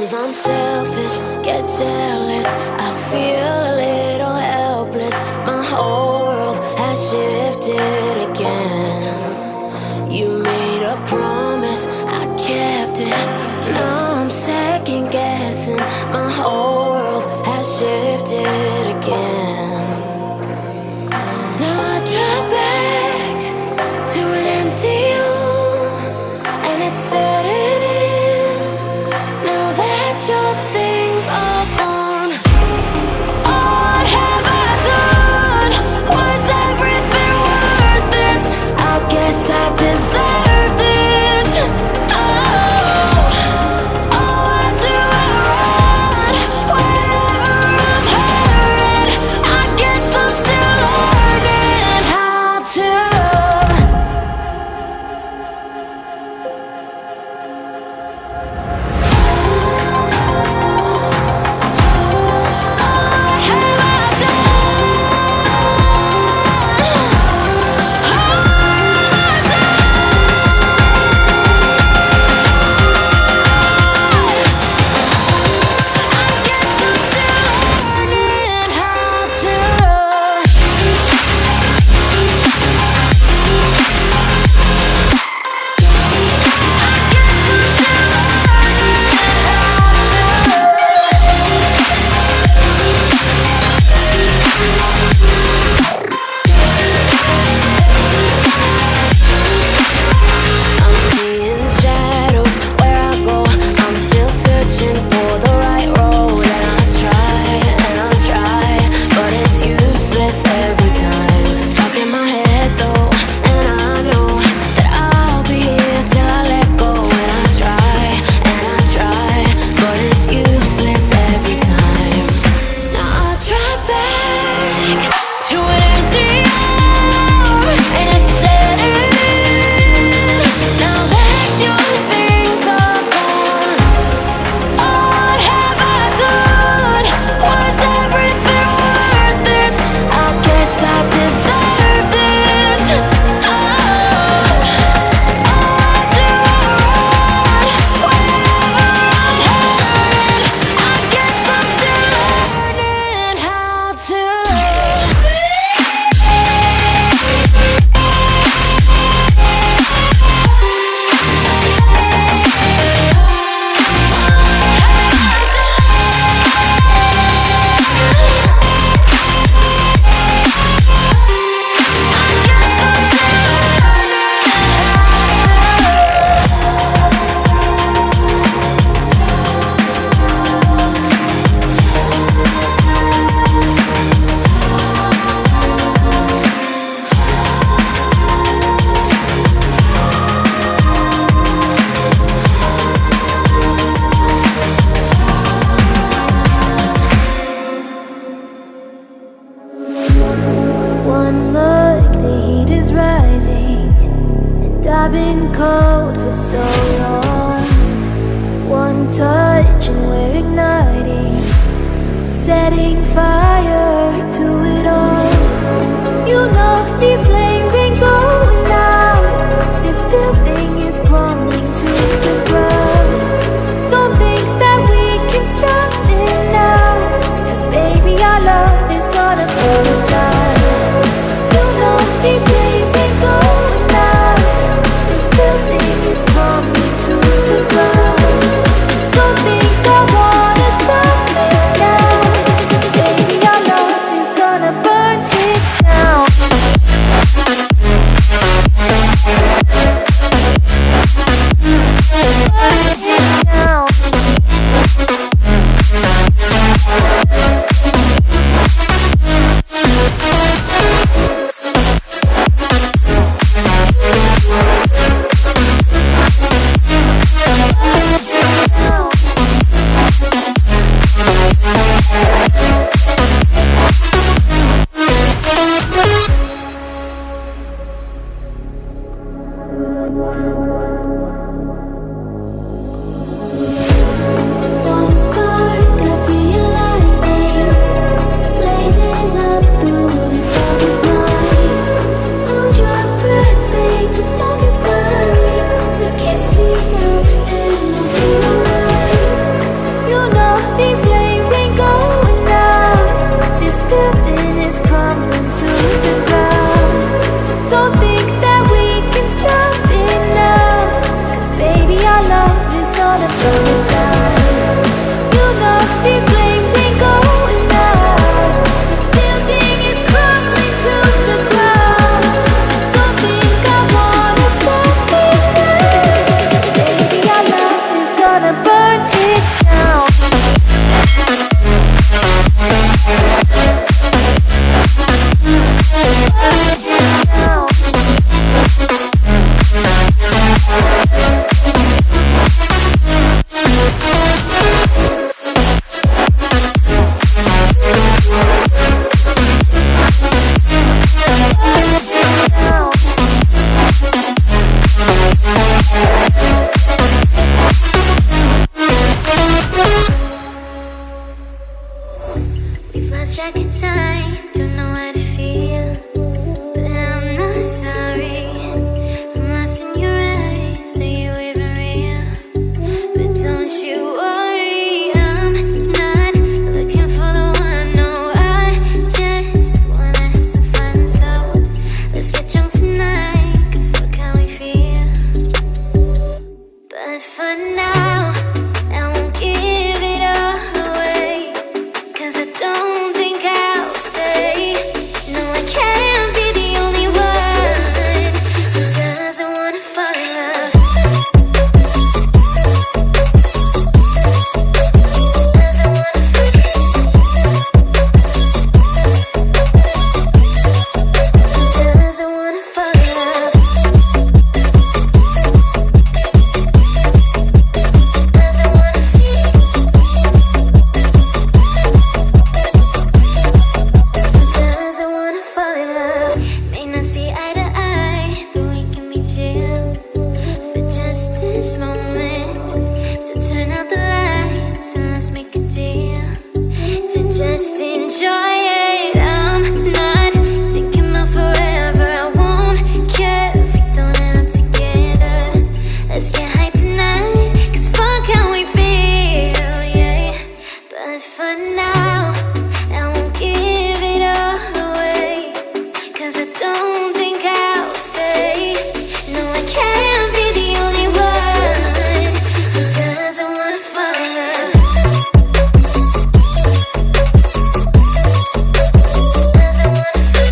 Sometimes I'm selfish, get jealous. I feel a little helpless. My whole world has shifted again. You made a promise, I kept it. Now I'm second guessing. My whole world has shifted again. Now I drive back to an empty room, and it's setting in. Now that your things are gone, what have I done? Was everything worth this? I guess I deserve this. Why do I run whenever I'm hurting? I guess I'm still learning how to love. What have I One look, the heat is rising, and I've been cold for so long. One touch and we're igniting, setting fire to it all. You know these flames ain't going out. This building is crumbling to the ground. Don't think that we can stop it now, 'cause baby our love is gonna burn down. You know these days ain't going out. This building is crumbling to the ground. Don't think I wanna stop it now, 'cause baby our love time, don't know how to feel, but I'm not sorry. I'm lost in your eyes, are you even real? But don't you worry, I'm not looking for the one. No, I just wanna have some fun. So let's get drunk tonight, 'cause fuck how we feel. But for now, I won't give it all away, 'cause I don't think I'll stay. No, I can't be the only one who doesn't wanna fall in love. Doesn't wanna fall in love. Doesn't wanna fall in love. Doesn't wanna feel. Doesn't wanna fall in love. May not see eye to eye, but we can be chill for just this moment. So turn out the lights and let's make a deal to just enjoy it. I'm not thinking about forever. I won't care if we don't end up together. Let's get high tonight, 'cause fuck how we feel, yeah. But for now, I won't give it all away, 'cause I don't think I'll stay. No, I can't be the only one who doesn't wanna fall in love. Doesn't wanna fall.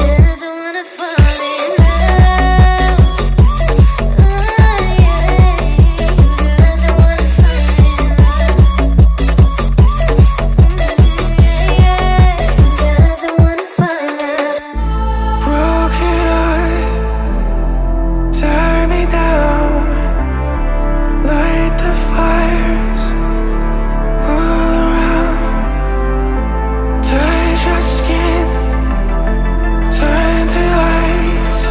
Doesn't wanna fall in love. Oh, yeah. Doesn't wanna fall in love. Yeah. Doesn't wanna fall in love. Broken heart, tear me down, light the fires all around. Touch your skin, turn to ice.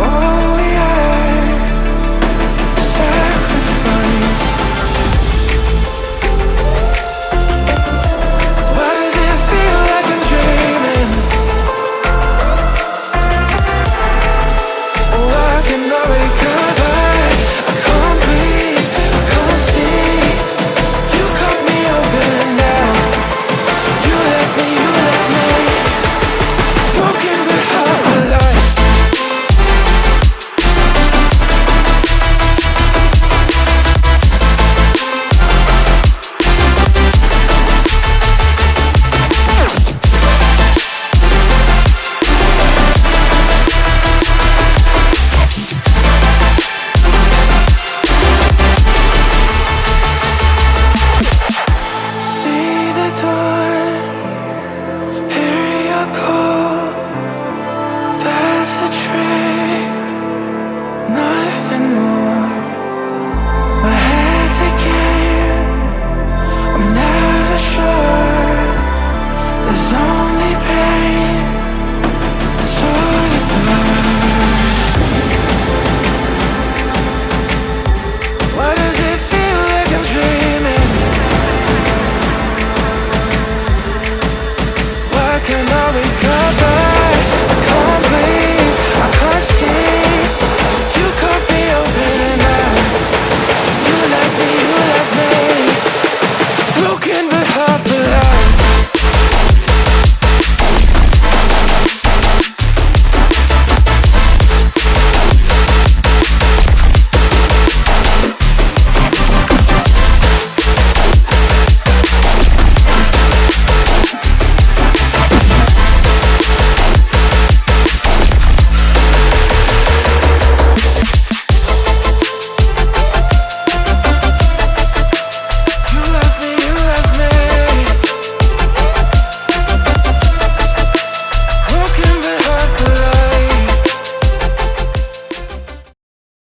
All we are, sacrifice. Why does it feel like I'm dreaming? Why can I wake up? I can't breathe, I can't see. You cut me open now. You let me, broken but half alive. See the dawn, hear your call. That's a trick, nothing more. My head's a game, I'm never sure. There's only pain, it's all the dark. Why does it feel like I'm dreaming? Why can't I wake